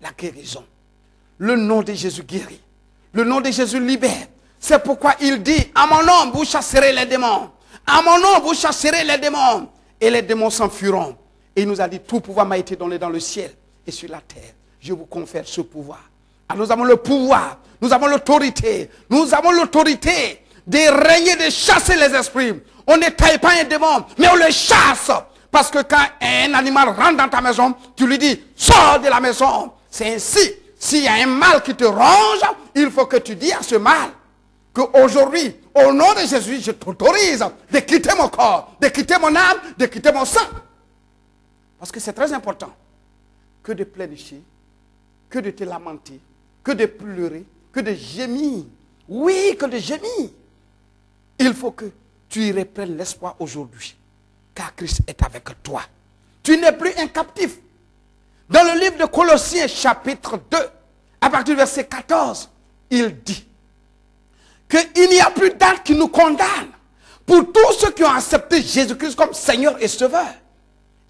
la guérison. Le nom de Jésus guérit. Le nom de Jésus libère. C'est pourquoi il dit, à mon nom, vous chasserez les démons. À mon nom, vous chasserez les démons. Et les démons s'enfuiront. Et il nous a dit, tout pouvoir m'a été donné dans le ciel et sur la terre. Je vous confère ce pouvoir. Alors nous avons le pouvoir, nous avons l'autorité. Nous avons l'autorité de régner, de chasser les esprits. On ne taille pas un démon, mais on le chasse. Parce que quand un animal rentre dans ta maison, tu lui dis, sors de la maison. C'est ainsi. S'il y a un mal qui te ronge, il faut que tu dis à ce mal qu'aujourd'hui, au nom de Jésus, je t'autorise de quitter mon corps, de quitter mon âme, de quitter mon sang. Parce que c'est très important que de pleurnicher, que de te lamenter, que de pleurer, que de gémir. Oui, que de gémir. Il faut que tu y reprennes l'espoir aujourd'hui, car Christ est avec toi. Tu n'es plus un captif. Dans le livre de Colossiens, chapitre 2, à partir du verset 14, il dit qu'il n'y a plus d'acte qui nous condamne. Pour tous ceux qui ont accepté Jésus-Christ comme Seigneur et Sauveur,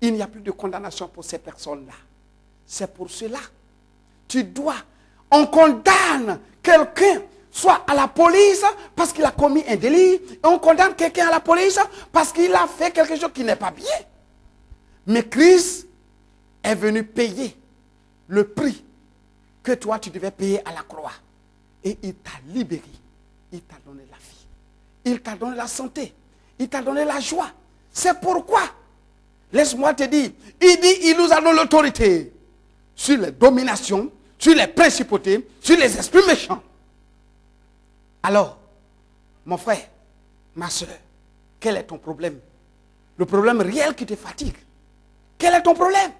il n'y a plus de condamnation pour ces personnes-là. C'est pour cela. On condamne quelqu'un, soit à la police parce qu'il a commis un délit, et on condamne quelqu'un à la police parce qu'il a fait quelque chose qui n'est pas bien. Mais Christ est venu payer le prix que toi tu devais payer à la croix. Et il t'a libéré. Il t'a donné la vie. Il t'a donné la santé. Il t'a donné la joie. C'est pourquoi, laisse-moi te dire, il dit, il nous a donné l'autorité sur les dominations, sur les principautés, sur les esprits méchants. Alors, mon frère, ma soeur, quel est ton problème? Le problème réel qui te fatigue. Quel est ton problème?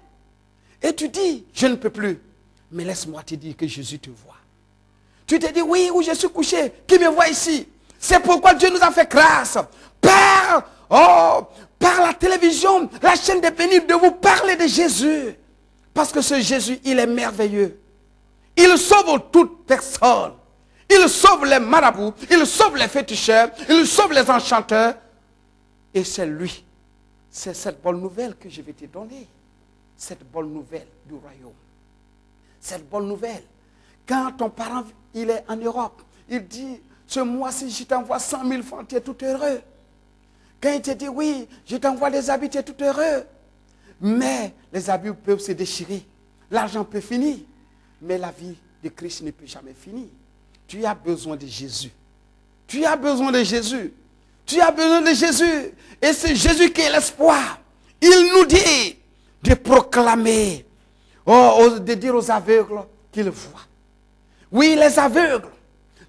Et tu dis, je ne peux plus. Mais laisse-moi te dire que Jésus te voit. Tu te dis, oui, où je suis couché, qui me voit ici? C'est pourquoi Dieu nous a fait grâce. Par la télévision, la chaîne des pénibles, de vous parler de Jésus. Parce que ce Jésus, il est merveilleux. Il sauve toute personne. Il sauve les marabouts, il sauve les féticheurs, il sauve les enchanteurs. Et c'est lui. C'est cette bonne nouvelle que je vais te donner. Cette bonne nouvelle du royaume. Cette bonne nouvelle. Quand ton parent, il est en Europe, il dit, ce mois-ci, je t'envoie 100 000 francs, tu es tout heureux. Quand il te dit, oui, je t'envoie des habits, tu es tout heureux. Mais les habits peuvent se déchirer. L'argent peut finir. Mais la vie de Christ ne peut jamais finir. Tu as besoin de Jésus. Tu as besoin de Jésus. Tu as besoin de Jésus. Et c'est Jésus qui est l'espoir. Il nous dit de proclamer, de dire aux aveugles qu'ils voient. Oui, les aveugles.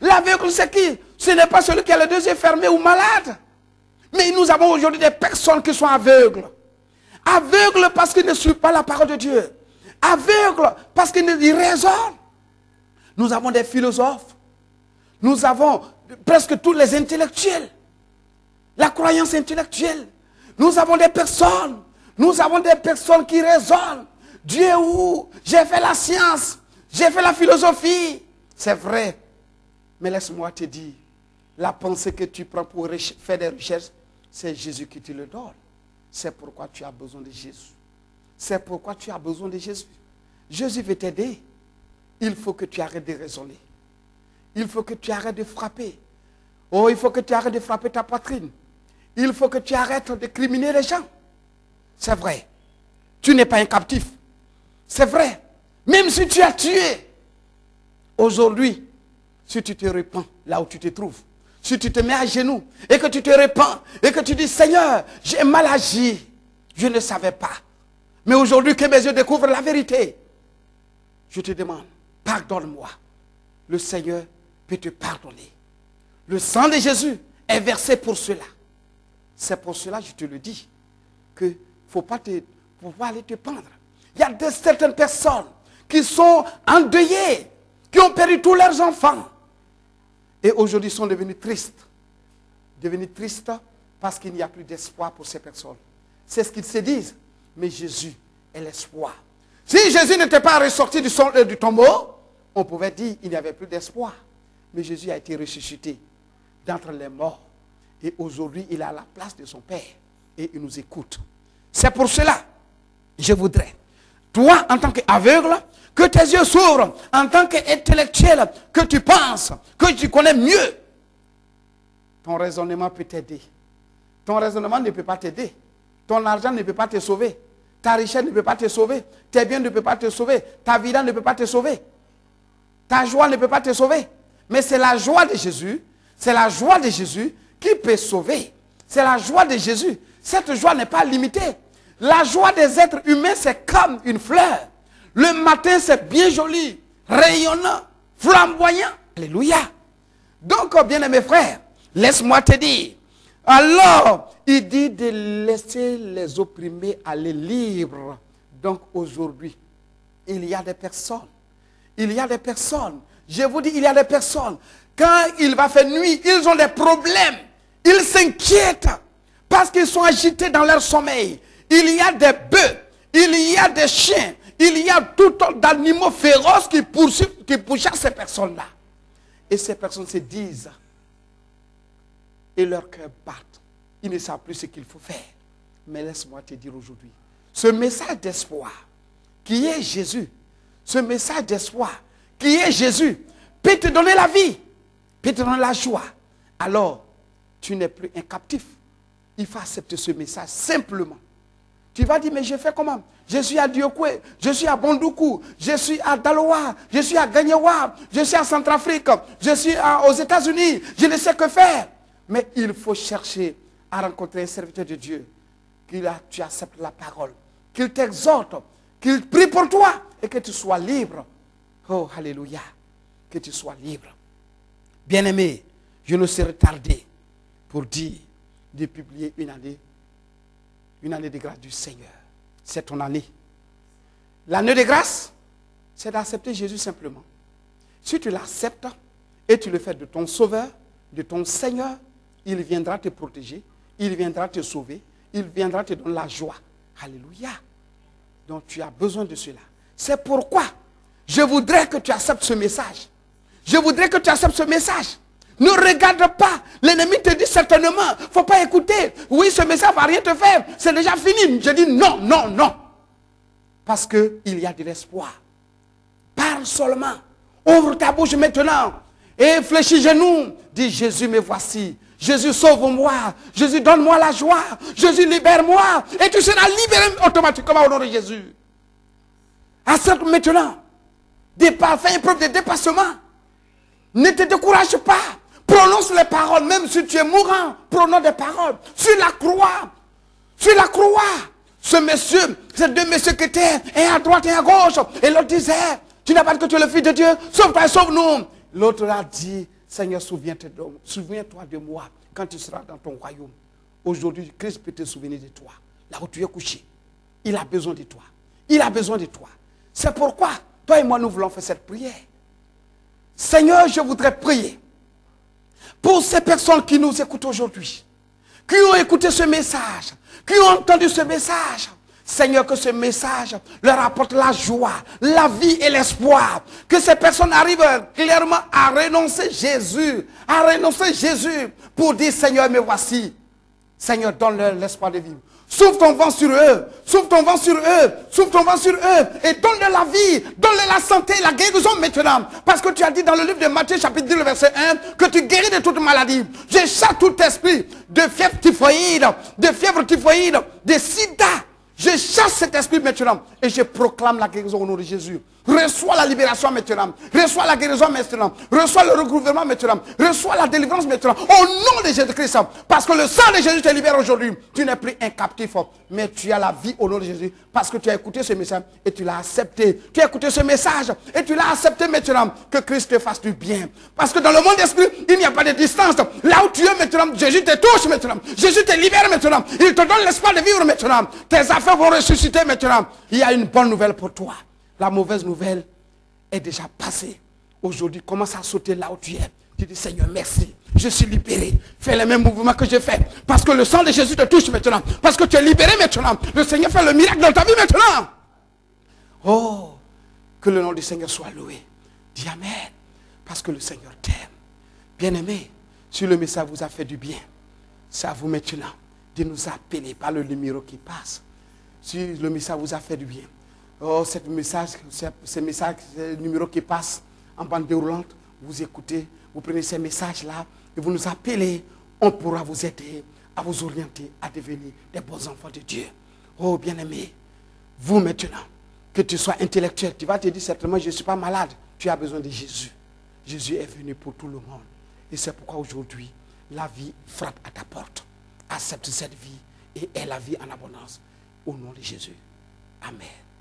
L'aveugle, c'est qui? Ce n'est pas celui qui a les deux yeux fermés ou malade. Mais nous avons aujourd'hui des personnes qui sont aveugles. Aveugles parce qu'ils ne suivent pas la parole de Dieu. Aveugles parce qu'ils raisonnent. Nous avons des philosophes. Nous avons presque tous les intellectuels. La croyance intellectuelle. Nous avons des personnes. Nous avons des personnes qui raisonnent. Dieu où? J'ai fait la science. J'ai fait la philosophie. C'est vrai. Mais laisse-moi te dire, la pensée que tu prends pour faire des recherches, c'est Jésus qui te le donne. C'est pourquoi tu as besoin de Jésus. C'est pourquoi tu as besoin de Jésus. Jésus veut t'aider. Il faut que tu arrêtes de raisonner. Il faut que tu arrêtes de frapper. Oh, il faut que tu arrêtes de frapper ta poitrine. Il faut que tu arrêtes de criminer les gens. C'est vrai. Tu n'es pas un captif. C'est vrai. Même si tu as tué. Aujourd'hui, si tu te repens là où tu te trouves, si tu te mets à genoux et que tu te repens et que tu dis, Seigneur, j'ai mal agi. Je ne savais pas. Mais aujourd'hui que mes yeux découvrent la vérité, je te demande, pardonne-moi. Le Seigneur peut te pardonner. Le sang de Jésus est versé pour cela. C'est pour cela, je te le dis, qu'il ne faut pas aller te pendre. Il y a certaines personnes qui sont endeuillées, qui ont perdu tous leurs enfants. Et aujourd'hui sont devenus tristes. Devenus tristes parce qu'il n'y a plus d'espoir pour ces personnes. C'est ce qu'ils se disent. Mais Jésus est l'espoir. Si Jésus n'était pas ressorti du tombeau, on pouvait dire qu'il n'y avait plus d'espoir. Mais Jésus a été ressuscité d'entre les morts. Et aujourd'hui, il est à la place de son Père. Et il nous écoute. C'est pour cela, je voudrais, toi, en tant qu'aveugle, Que tes yeux s'ouvrent en tant qu'intellectuel, que tu penses, que tu connais mieux. Ton raisonnement peut t'aider. Ton raisonnement ne peut pas t'aider. Ton argent ne peut pas te sauver. Ta richesse ne peut pas te sauver. Tes biens ne peuvent pas te sauver. Ta vie ne peut pas te sauver. Ta joie ne peut pas te sauver. Mais c'est la joie de Jésus. C'est la joie de Jésus qui peut sauver. C'est la joie de Jésus. Cette joie n'est pas limitée. La joie des êtres humains, c'est comme une fleur. Le matin, c'est bien joli, rayonnant, flamboyant. Alléluia. Donc, bien-aimés frères, laisse-moi te dire. Alors, il dit de laisser les opprimés aller libres. Donc, aujourd'hui, il y a des personnes. Il y a des personnes. Je vous dis, il y a des personnes. Quand il va faire nuit, ils ont des problèmes. Ils s'inquiètent parce qu'ils sont agités dans leur sommeil. Il y a des bœufs, il y a des chiens, il y a tout un d'animaux féroces qui pourchassent ces personnes-là. Et ces personnes se disent, et leur cœur bat. Ils ne savent plus ce qu'il faut faire. Mais laisse-moi te dire aujourd'hui, ce message d'espoir qui est Jésus, ce message d'espoir qui est Jésus, peut te donner la vie, peut te donner la joie. Alors, tu n'es plus un captif. Il faut accepter ce message simplement. Tu vas dire, mais je fais comment? Je suis à Diokwe, je suis à Bondoukou, je suis à Daloa, je suis à Gagnewa, je suis à Centrafrique, je suis aux États-Unis, je ne sais que faire. Mais il faut chercher à rencontrer un serviteur de Dieu, tu acceptes la parole, qu'il t'exhorte, qu'il prie pour toi et que tu sois libre. Oh, alléluia, que tu sois libre. Bien-aimé, je ne serai tardé pour dire de publier une année de grâce du Seigneur. C'est ton année. L'année de grâce, c'est d'accepter Jésus simplement. Si tu l'acceptes et tu le fais de ton Sauveur, de ton Seigneur, il viendra te protéger, il viendra te sauver, il viendra te donner la joie. Alléluia. Donc tu as besoin de cela. C'est pourquoi je voudrais que tu acceptes ce message. Je voudrais que tu acceptes ce message. Ne regarde pas. L'ennemi te dit certainement, il ne faut pas écouter. Oui, ce message ne va rien te faire. C'est déjà fini. Je dis non, non, non. Parce qu'il y a de l'espoir. Parle seulement. Ouvre ta bouche maintenant. Et fléchis genoux. Dis, Jésus, me voici. Jésus, sauve-moi. Jésus, donne-moi la joie. Jésus, libère-moi. Et tu seras libéré automatiquement au nom de Jésus. Accepte maintenant. Fais une preuve de dépassement. Ne te décourage pas. Prononce les paroles, même si tu es mourant. Prononce des paroles. Sur la croix. Sur la croix. Ce monsieur, ces deux messieurs qui étaient, un à droite et à gauche. Et l'autre disait, tu n'as pas dit que tu es le Fils de Dieu. Sauve-toi et sauve-nous. L'autre a dit, Seigneur, souviens-toi de moi quand tu seras dans ton royaume. Aujourd'hui, Christ peut te souvenir de toi. Là où tu es couché. Il a besoin de toi. Il a besoin de toi. C'est pourquoi, toi et moi, nous voulons faire cette prière. Seigneur, je voudrais prier pour ces personnes qui nous écoutent aujourd'hui, qui ont écouté ce message, qui ont entendu ce message. Seigneur, que ce message leur apporte la joie, la vie et l'espoir. Que ces personnes arrivent clairement à renoncer Jésus, pour dire, Seigneur, me voici. Seigneur, donne-leur l'espoir de vivre. Souffle ton vent sur eux, souffle ton vent sur eux, souffle ton vent sur eux et donne-leur la vie, donne-leur la santé, la guérison maintenant. Parce que tu as dit dans le livre de Matthieu chapitre 10, verset 1, que tu guéris de toute maladie. Je chasse tout esprit de fièvre typhoïde, de sida. Je chasse cet esprit maintenant et je proclame la guérison au nom de Jésus. Reçois la libération maintenant. Reçois la guérison maintenant. Reçois le recouvrement maintenant. Reçois la délivrance maintenant. Au nom de Jésus-Christ. Parce que le sang de Jésus te libère aujourd'hui. Tu n'es plus un captif. Mais tu as la vie au nom de Jésus. Parce que tu as écouté ce message et tu l'as accepté. Tu as écouté ce message et tu l'as accepté maintenant. Que Christ te fasse du bien. Parce que dans le monde d'esprit, il n'y a pas de distance. Là où tu es maintenant, Jésus te touche maintenant. Jésus te libère maintenant. Il te donne l'espoir de vivre maintenant. Tes affaires vont ressusciter maintenant. Il y a une bonne nouvelle pour toi. La mauvaise nouvelle est déjà passée. Aujourd'hui, commence à sauter là où tu es. Tu dis, Seigneur, merci. Je suis libéré. Fais les mêmes mouvements que j'ai fait. Parce que le sang de Jésus te touche maintenant. Parce que tu es libéré maintenant. Le Seigneur fait le miracle dans ta vie maintenant. Oh, que le nom du Seigneur soit loué. Dis Amen. Parce que le Seigneur t'aime. Bien-aimé, si le message vous a fait du bien, c'est à vous maintenant de nous appeler par le numéro qui passe. Si le message vous a fait du bien, Oh, ce message, ce numéro qui passe en bande déroulante, vous écoutez, vous prenez ces messages-là et vous nous appelez. On pourra vous aider à vous orienter, à devenir des bons enfants de Dieu. Oh, bien-aimé, vous maintenant, que tu sois intellectuel, tu vas te dire certainement, je ne suis pas malade. Tu as besoin de Jésus. Jésus est venu pour tout le monde. Et c'est pourquoi aujourd'hui, la vie frappe à ta porte. Accepte cette vie et aie la vie en abondance. Au nom de Jésus. Amen.